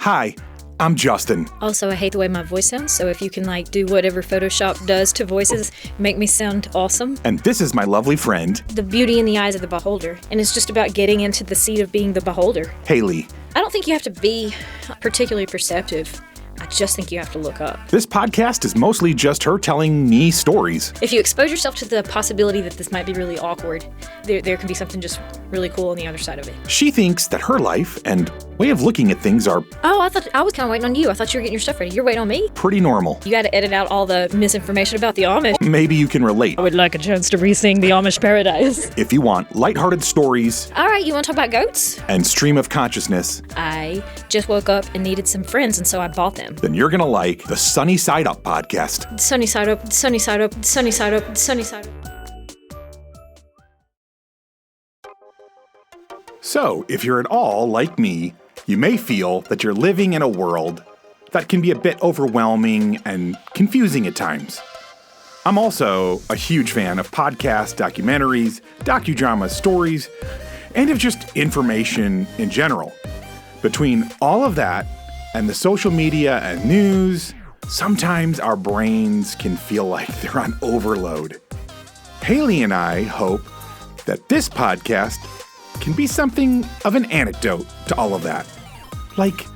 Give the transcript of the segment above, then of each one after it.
Hi, I'm Justin. Also, I hate the way my voice sounds, so if you can, do whatever Photoshop does to voices, make me sound awesome. And this is my lovely friend, The beauty in the eyes of the beholder, and it's just about getting into the seat of being the beholder. Hayley. I don't think you have to be particularly perceptive. I just think you have to look up. This podcast is mostly just her telling me stories. If you expose yourself to the possibility that this might be really awkward, there can be something just really cool on the other side of it. She thinks that her life and way of looking at things are I thought I was kind of waiting on you. I thought you were getting your stuff ready. You're waiting on me? pretty normal. You got to edit out all the misinformation about the Amish. Maybe you can relate I would like a chance to re-sing the Amish Paradise. if you want lighthearted stories All right, you want to talk about goats? and stream of consciousness. I just woke up and needed some friends, and so I bought them. Then you're gonna like the Sunny Side Up podcast. Sunny side up, sunny side up, sunny side up, sunny side up. So, if you're at all like me, you may feel that you're living in a world that can be a bit overwhelming and confusing at times. I'm also a huge fan of podcasts, documentaries, docudramas, stories, and of just information in general. Between all of that and the social media and news, sometimes our brains can feel like they're on overload. Hayley and I hope that this podcast can be something of an antidote to all of that. Like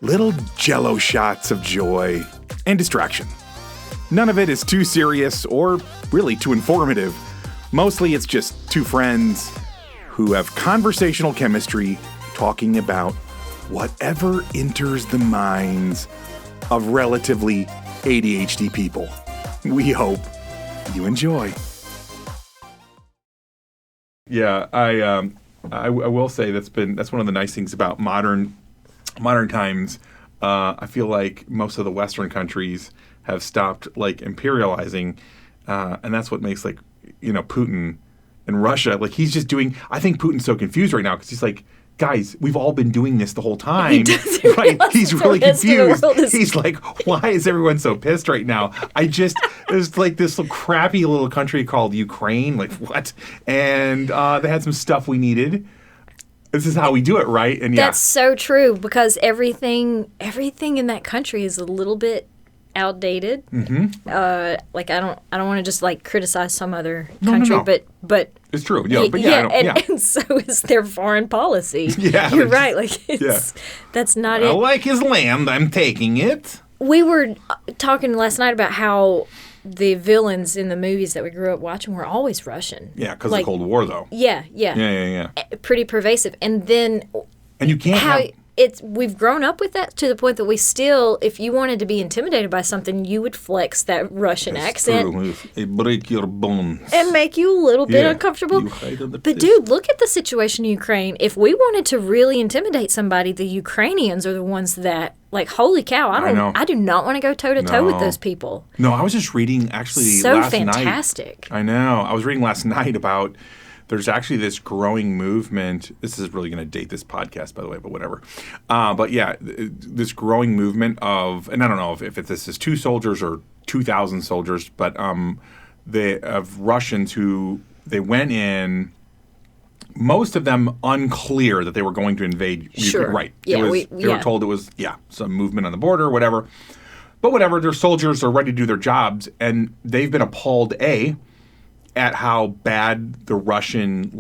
little jello shots of joy and distraction. None of it is too serious or really too informative. Mostly it's just two friends who have conversational chemistry talking about whatever enters the minds of relatively ADHD people. We hope you enjoy. Yeah, I will say that's one of the nice things about modern times. I feel like most of the Western countries have stopped imperializing, and that's what makes Putin and Russia he's just doing. I think Putin's so confused right now because he's like, guys, we've all been doing this the whole time. He doesn't right? He's really confused. Is... He's like, why is everyone so pissed right now? There's this little crappy little country called Ukraine. What? And they had some stuff we needed. This is how we do it, right? And That's so true because everything in that country is a little bit outdated. Mm-hmm. I don't want to just criticize some other country, no. but it's true. And so is their foreign policy. Yeah, you're right. That's not it. I like his land. I'm taking it. We were talking last night about how the villains in the movies that we grew up watching were always Russian. Yeah, because of the Cold War, though. Yeah. Pretty pervasive. And then... And you can't we've grown up with that to the point that we still, if you wanted to be intimidated by something, you would flex that Russian accent. True. It break your bones. And make you a little bit uncomfortable. But dude, look at the situation in Ukraine. If we wanted to really intimidate somebody, the Ukrainians are the ones that, holy cow, I do not want to go toe-to-toe with those people. No, I was just reading actually so last fantastic. night. I know. I was reading last night about there's actually this growing movement. This is really going to date this podcast, by the way, but whatever. But yeah, this growing movement of, and I don't know if this is 2 soldiers or 2,000 soldiers, but of Russians who they went in, most of them unclear that they were going to invade Ukraine. Sure. Right. Yeah, they were told it was, some movement on the border, whatever. But whatever, their soldiers are ready to do their jobs, and they've been appalled, at how bad the Russian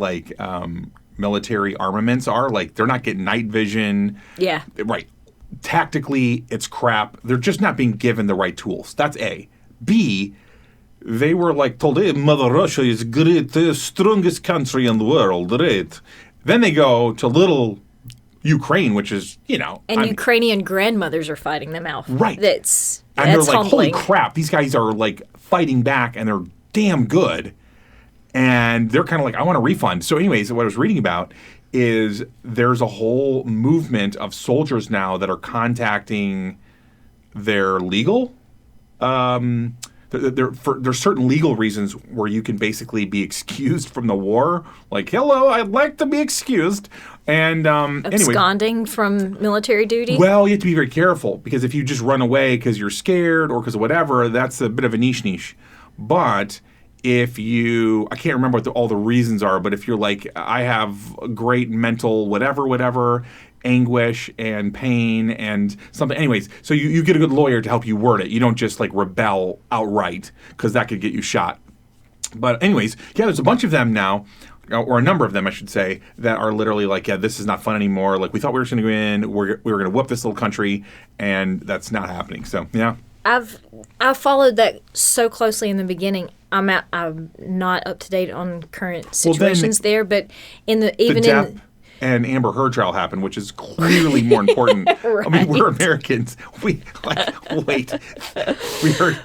military armaments are. They're not getting night vision. Yeah. Right. Tactically, it's crap. They're just not being given the right tools. That's A. B, they were told, hey, Mother Russia is great, the strongest country in the world, right? Then they go to little Ukraine, which is, And Ukrainian grandmothers are fighting them out. Right. That's they're humbling. Holy crap, these guys are fighting back and they're damn good. And they're kind of I want a refund. So anyways, what I was reading about is there's a whole movement of soldiers now that are contacting their legal. There's certain legal reasons where you can basically be excused from the war. Hello, I'd like to be excused. And absconding from military duty? Well, you have to be very careful because if you just run away because you're scared or because of whatever, that's a bit of a niche. But if you, I can't remember what all the reasons are, but if you're I have great mental whatever, anguish and pain and something. Anyways, so you get a good lawyer to help you word it. You don't just like rebel outright because that could get you shot. But anyways, yeah, there's a bunch of them now, or a number of them, I should say, that are literally like, yeah, this is not fun anymore. Like, we thought we were just going to go in, we were going to whoop this little country, and that's not happening. So, yeah. I've followed that so closely in the beginning. I'm not up to date on current situations there, but and Amber Heard trial happened, which is clearly more important. Right. I mean, we're Americans. We wait. We heard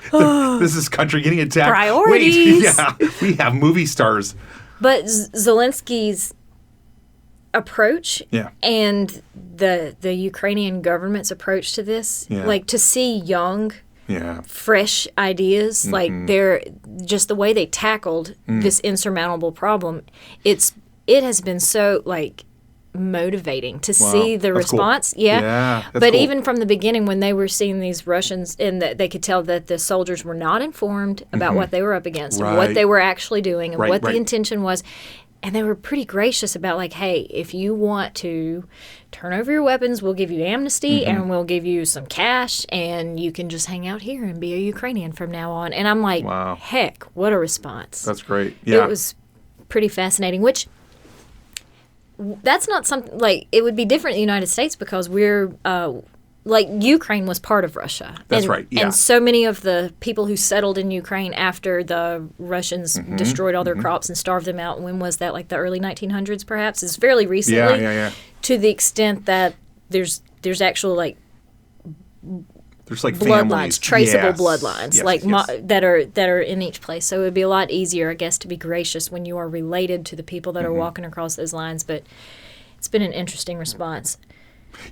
this is country getting attacked. Priorities. Wait, yeah, we have movie stars. But Zelensky's approach and the Ukrainian government's approach to this, like to see young, fresh ideas, like they're just the way they tackled this insurmountable problem. It has been so like motivating to see the response. Cool. But cool. Even from the beginning, when they were seeing these Russians, and that they could tell that the soldiers were not informed about what they were up against, and what they were actually doing, and what the intention was. And they were pretty gracious about, like, hey, if you want to turn over your weapons, we'll give you amnesty and we'll give you some cash, and you can just hang out here and be a Ukrainian from now on. And I'm like, heck, what a response. That's great. Yeah. It was pretty fascinating, which that's not something, like, it would be different in the United States because we're, like, Ukraine was part of Russia. That's right, yeah. And so many of the people who settled in Ukraine after the Russians destroyed all their crops and starved them out, when was that, like the early 1900s perhaps? It's fairly recently. Yeah. To the extent that there's actual, like, there's like bloodlines, families. traceable bloodlines, that are in each place. So it would be a lot easier, I guess, to be gracious when you are related to the people that are walking across those lines. But it's been an interesting response.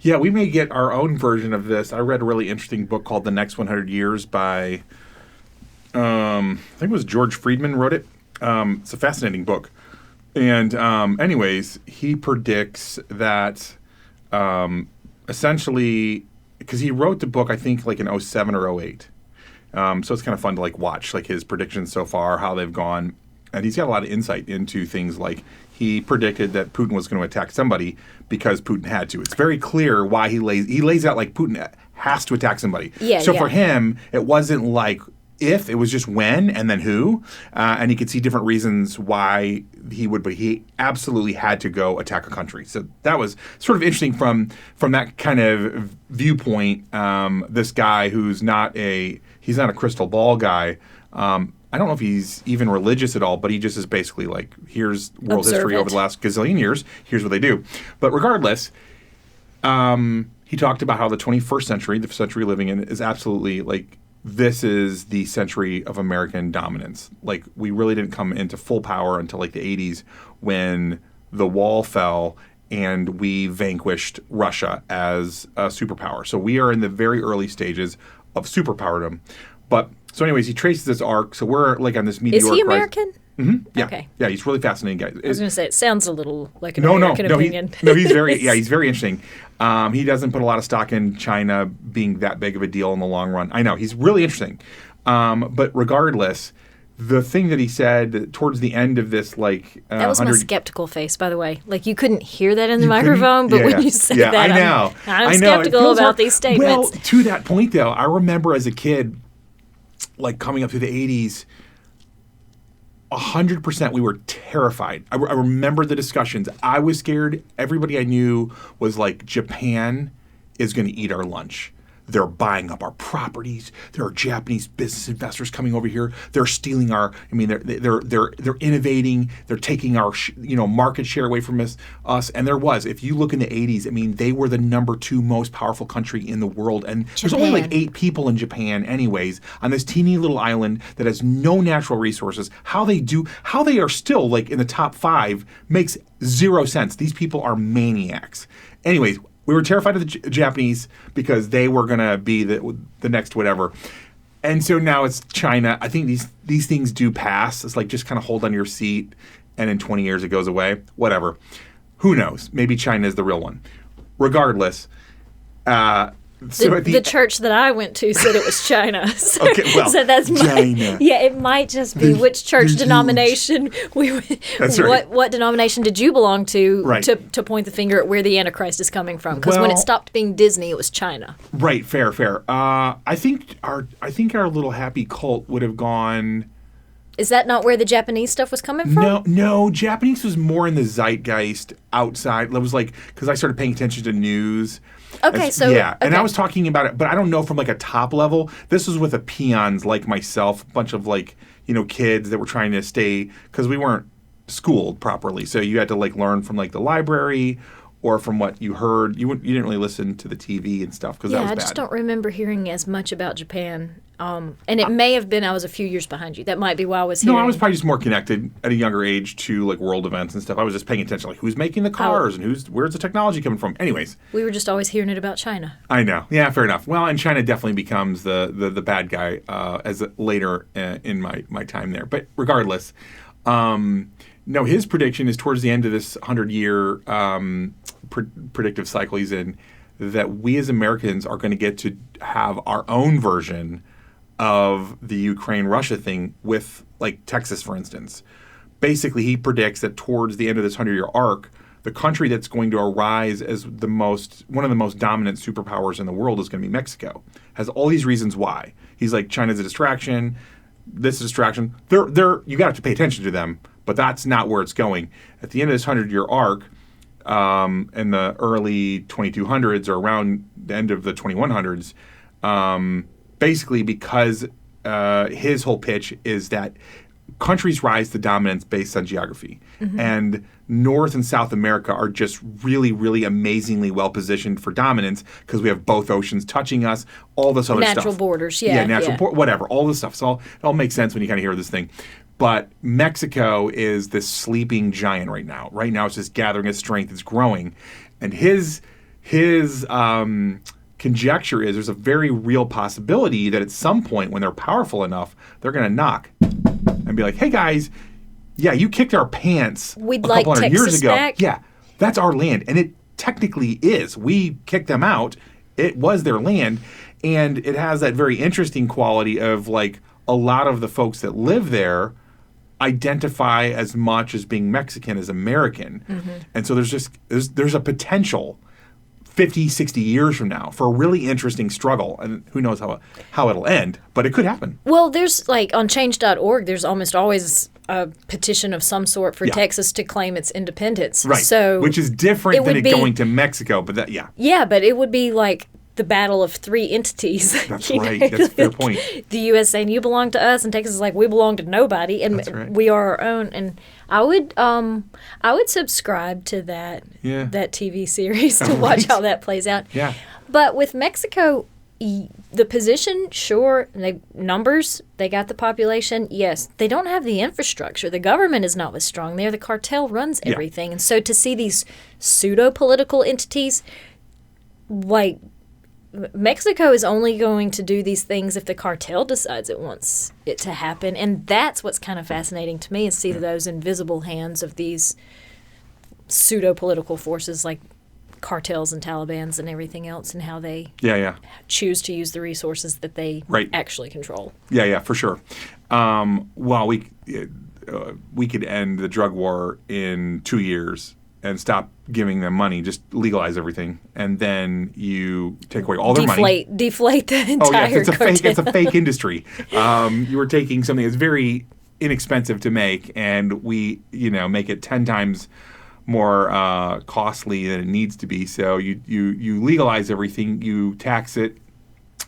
Yeah, we may get our own version of this. I read a really interesting book called The Next 100 Years by, I think it was George Friedman wrote it. It's a fascinating book. And anyways, he predicts that essentially, because he wrote the book, I think, like in 07 or 08. So it's kind of fun to like watch like his predictions so far, how they've gone. And he's got a lot of insight into things like he predicted that Putin was going to attack somebody because Putin had to. It's very clear why he lays out like Putin has to attack somebody. For him, it wasn't like if, it was just when and then who. And he could see different reasons why he would, but he absolutely had to go attack a country. So that was sort of interesting from that kind of viewpoint. This guy he's not a crystal ball guy. I don't know if he's even religious at all, but he just is basically like, here's world history over the last gazillion years. Here's what they do. But regardless, he talked about how the 21st century, the century we're living in, is absolutely like, this is the century of American dominance. Like, we really didn't come into full power until like the 80s when the wall fell and we vanquished Russia as a superpower. So we are in the very early stages of superpowerdom. But so anyways, he traces this arc. So we're like on this meteoric rise. Is he American? Mm-hmm. Yeah. Okay. Yeah, he's a really fascinating guy. I was going to say, it sounds a little like an American opinion. He's very interesting. He doesn't put a lot of stock in China being that big of a deal in the long run. I know, he's really interesting. But regardless, the thing that he said towards the end of this, like... that was my skeptical face, by the way. Like, you couldn't hear that in the microphone, but when you said that, I know. I'm skeptical about these statements. Well, to that point, though, I remember as a kid, like coming up through the 80s, 100% we were terrified. I remember the discussions. I was scared. Everybody I knew was like, Japan is going to eat our lunch. They're buying up our properties. There are Japanese business investors coming over here. They're stealing our. I mean, they're innovating. They're taking our market share away from us. And there was, if you look in the 80s, I mean, they were the number 2 most powerful country in the world. And there's only like 8 people in Japan, anyways, on this teeny little island that has no natural resources. How they are still like in the top 5 makes zero sense. These people are maniacs. Anyways. We were terrified of the Japanese because they were going to be the next whatever. And so now it's China. I think these things do pass. It's like, just kind of hold on your seat, and in 20 years it goes away. Whatever. Who knows? Maybe China is the real one. Regardless, the church that I went to said it was China. So, okay, well, so that's China. Yeah, it might just be which church denomination That's right. What denomination did you belong to right. to point the finger at where the Antichrist is coming from? Because when it stopped being Disney, it was China. Right, fair. I think our little happy cult would have gone. Is that not where the Japanese stuff was coming from? No. Japanese was more in the zeitgeist outside. It was like, because I started paying attention to news. Okay, so... Yeah, okay. and I was talking about it, but I don't know from like a top level. This was with a peons like myself, a bunch of like, kids that were trying to stay, because we weren't schooled properly. So you had to like learn from like the library or from what you heard. You didn't really listen to the TV and stuff because that was bad. I just don't remember hearing as much about Japan. And it may have been I was a few years behind you. That might be why I was hearing. No, I was probably just more connected at a younger age to like world events and stuff. I was just paying attention, like who's making the cars and where's the technology coming from. Anyways. We were just always hearing it about China. I know. Yeah, fair enough. Well, and China definitely becomes the bad guy as later in my time there. But regardless, no, his prediction is towards the end of this 100-year predictive cycle he's in, that we as Americans are going to get to have our own version of the Ukraine-Russia thing with, like, Texas, for instance. Basically, he predicts that towards the end of this 100-year arc, the country that's going to arise as one of the most dominant superpowers in the world is going to be Mexico. Has all these reasons why. He's like, China's a distraction, this is a distraction. You got to pay attention to them, but that's not where it's going. At the end of this 100-year arc, in the early 2200s or around the end of the 2100s, basically because his whole pitch is that countries rise to dominance based on geography. Mm-hmm. And North and South America are just really, really amazingly well positioned for dominance because we have both oceans touching us, all this other stuff. Natural borders, whatever, all this stuff. So it all makes sense when you kind of hear this thing. But Mexico is this sleeping giant right now. Right now it's just gathering its strength, it's growing. And his conjecture is there's a very real possibility that at some point when they're powerful enough, they're going to knock and be like, hey guys, yeah, you kicked our pants a couple hundred years ago. Back? Yeah, that's our land. And it technically is. We kicked them out. It was their land. And it has that very interesting quality of like a lot of the folks that live there identify as much as being Mexican as American. Mm-hmm. And so there's a potential 50, 60 years from now for a really interesting struggle. And who knows how it'll end, but it could happen. Well, there's like on change.org, there's almost always a petition of some sort for Texas to claim its independence. Right. So which is different than going to Mexico, but that, yeah. Yeah, but it would be like the battle of three entities. That's right. That's a fair point. The U.S. saying you belong to us, and Texas is like we belong to nobody, and we are our own. And I would subscribe to that TV series to watch how that plays out. Yeah. But with Mexico, the position, sure, numbers, they got the population. Yes, they don't have the infrastructure. The government is not as strong there. The cartel runs everything, and so to see these pseudo-political entities, like. Mexico is only going to do these things if the cartel decides it wants it to happen. And that's what's kind of fascinating to me is see those invisible hands of these pseudo-political forces like cartels and Talibans and everything else and how they choose to use the resources that they actually control. Yeah, for sure. Well, we could end the drug war in 2 years and stop giving them money, just legalize everything, and then you take away all their money. Deflate the entire it's a fake industry. You were taking something that's very inexpensive to make, and we, make it 10 times more costly than it needs to be. So you legalize everything, you tax it,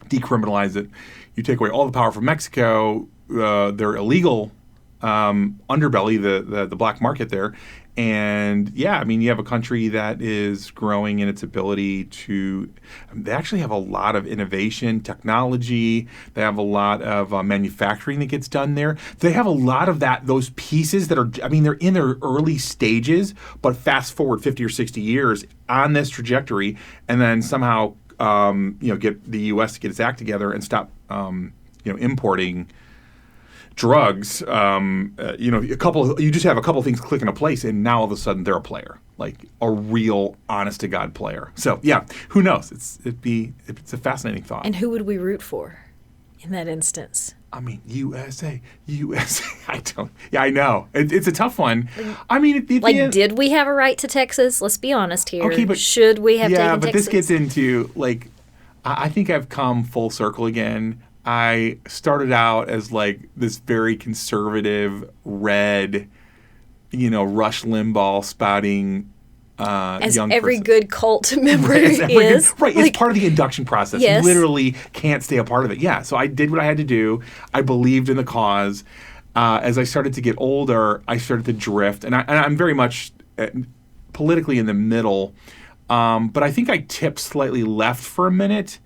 decriminalize it, you take away all the power from Mexico, their illegal underbelly, the black market there. And you have a country that is growing in its ability to, they actually have a lot of innovation, technology. They have a lot of manufacturing that gets done there. They have a lot of those pieces that are, they're in their early stages, but fast forward 50 or 60 years on this trajectory and then somehow, get the U.S. to get its act together and stop, importing drugs, you just have a couple things click into place, and now all of a sudden they're a player, like a real, honest to God player. So yeah, who knows? It's a fascinating thought. And who would we root for in that instance? I mean, USA. I don't. Yeah, I know. It's a tough one. I mean, did we have a right to Texas? Let's be honest here. Okay, but should we have taken Texas? Yeah, but this gets into like, I think I've come full circle again. I started out as like this very conservative, red, Rush Limbaugh spouting as young every person. Good cult member is. Right, it's part of the induction process. Yes. You literally can't stay a part of it. Yeah, so I did what I had to do. I believed in the cause. As I started to get older, I started to drift. And I'm very much politically in the middle. But I think I tipped slightly left for a minute.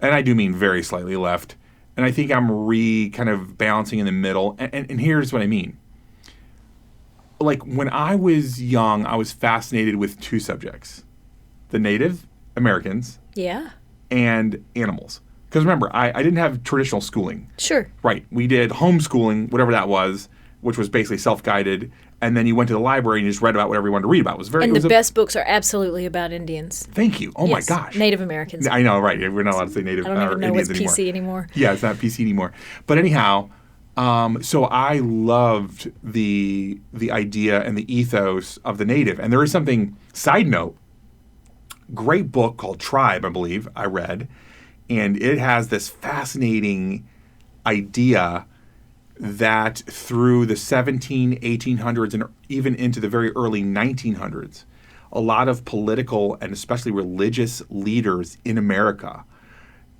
And I do mean very slightly left. And I think I'm kind of balancing in the middle. And here's what I mean. Like, when I was young, I was fascinated with two subjects. The Native Americans. Yeah. And animals. Because remember, I didn't have traditional schooling. Sure. Right. We did homeschooling, whatever that was, which was basically self-guided. And then you went to the library and you just read about whatever you wanted to read about. The best books are absolutely about Indians. Thank you. Oh, yes, my gosh. Native Americans. I know, right. We're not allowed to say Native I don't even know Indians what's PC anymore. Yeah, it's not PC anymore. But anyhow, so I loved the idea and the ethos of the Native. And there is something, side note, great book called Tribe, I believe, I read. And it has this fascinating idea that through the 1800s and even into the very early 1900s, a lot of political and especially religious leaders in America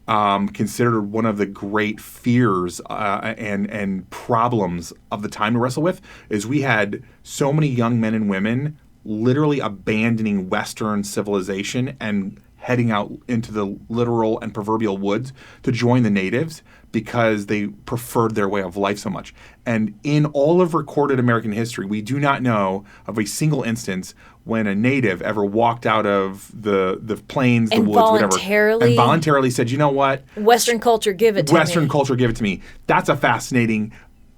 considered one of the great fears and problems of the time to wrestle with is we had so many young men and women literally abandoning Western civilization and heading out into the literal and proverbial woods to join the natives because they preferred their way of life so much. And in all of recorded American history, we do not know of a single instance when a native ever walked out of the plains, the woods, whatever, and voluntarily said, you know what? Western culture, give it to me. Western culture, give it to me. That's a fascinating,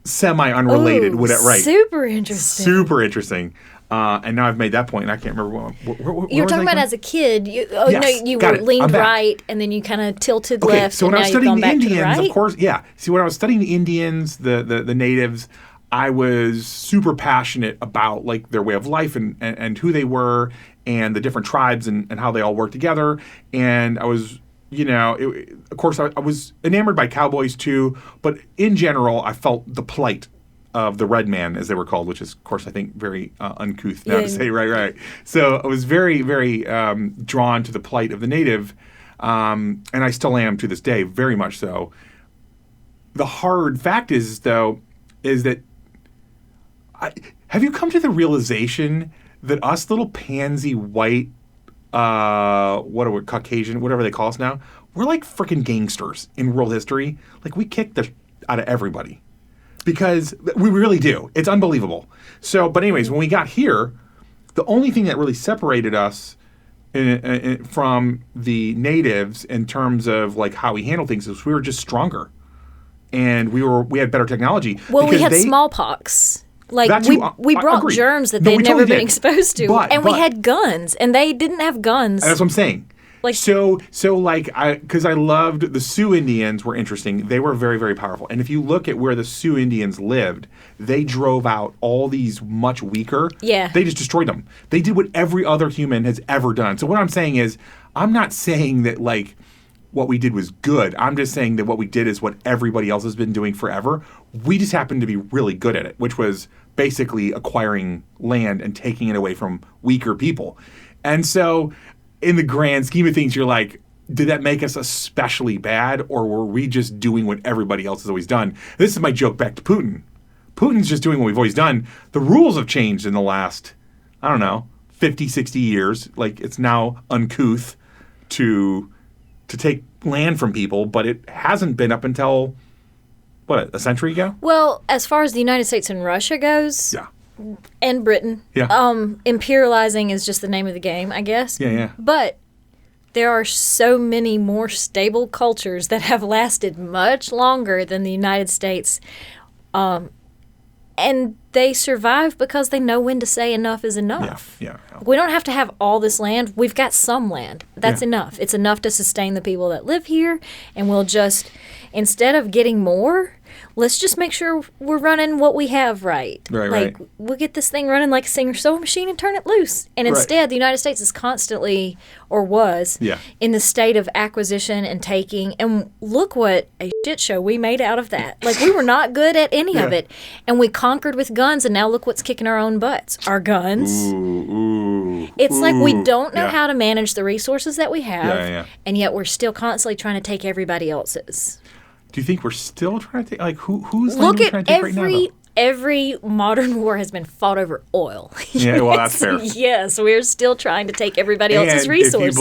semi-unrelated. Right. Super interesting. Super interesting. And now I've made that point, and I can't remember what you were talking about as a kid. You leaned right, and then you kind of tilted left. So when I was studying the Indians, right? of course, yeah. See, when I was studying the Indians, the natives, I was super passionate about like their way of life and who they were, and the different tribes and how they all work together. And I was, of course, I was enamored by cowboys too. But in general, I felt the plight of the red man, as they were called, which is, of course, I think very uncouth now to say, right. So I was very, very drawn to the plight of the native, and I still am to this day, very much so. The hard fact is, though, is that have you come to the realization that us little pansy white, Caucasian, whatever they call us now, we're like freaking gangsters in world history. Like, we kick the out of everybody. Because we really do. It's unbelievable. So, but anyways, when we got here, the only thing that really separated us from the natives in terms of like how we handle things is we were just stronger, and we had better technology. Well, we had smallpox. Like we brought germs that they'd never been exposed to, and we had guns, and they didn't have guns. That's what I'm saying. Like, because I loved the Sioux Indians were interesting. They were very, very powerful. And if you look at where the Sioux Indians lived, they drove out all these much weaker. Yeah. They just destroyed them. They did what every other human has ever done. So what I'm saying is, I'm not saying that like what we did was good. I'm just saying that what we did is what everybody else has been doing forever. We just happened to be really good at it, which was basically acquiring land and taking it away from weaker people. And so, in the grand scheme of things, you're like, did that make us especially bad, or were we just doing what everybody else has always done? This is my joke back to Putin. Putin's just doing what we've always done. The rules have changed in the last, 50, 60 years. Like, it's now uncouth to take land from people, but it hasn't been up until, a century ago? Well, as far as the United States and Russia goes... Yeah. And Britain. Yeah. Imperializing is just the name of the game, I guess. Yeah. But there are so many more stable cultures that have lasted much longer than the United States. And they survive because they know when to say enough is enough. Yeah. We don't have to have all this land. We've got some land. That's enough. It's enough to sustain the people that live here. And we'll just, instead of getting more, let's just make sure we're running what we have right. Right. We'll get this thing running like a Singer-sewing machine and turn it loose. And instead, the United States is constantly, or was, in the state of acquisition and taking. And look what a shit show we made out of that. Like, we were not good at any of it. And we conquered with guns, and now look what's kicking our own butts. Our guns. It's like we don't know how to manage the resources that we have, and yet we're still constantly trying to take everybody else's. Do you think we're still trying to take, like, who's trying to take right now? Every modern war has been fought over oil. Yeah, well, that's fair. Yes, we're still trying to take everybody else's resources.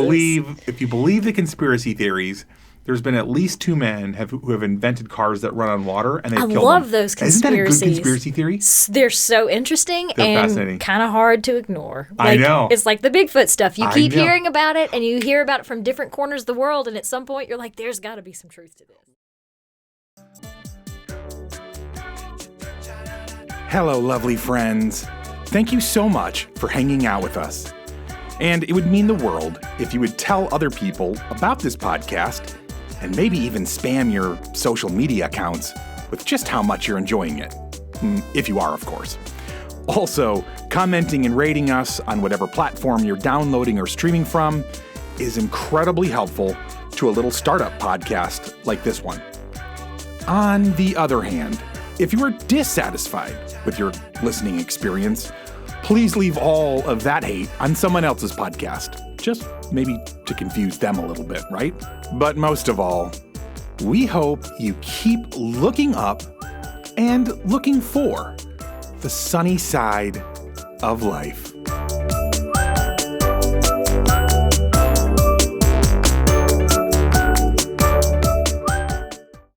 If you believe the conspiracy theories, there's been at least 2 men who have invented cars that run on water, and they've killed them. I love those conspiracies. Isn't that a good conspiracy theory? They're so interesting and kind of hard to ignore. I know. It's like the Bigfoot stuff. You keep hearing about it, and you hear about it from different corners of the world, and at some point you're like, there's got to be some truth to this. Hello, lovely friends. Thank you so much for hanging out with us. And it would mean the world if you would tell other people about this podcast and maybe even spam your social media accounts with just how much you're enjoying it. If you are, of course. Also, commenting and rating us on whatever platform you're downloading or streaming from is incredibly helpful to a little startup podcast like this one. On the other hand, if you are dissatisfied with your listening experience, please leave all of that hate on someone else's podcast. Just maybe to confuse them a little bit, right? But most of all, we hope you keep looking up and looking for the sunny side of life.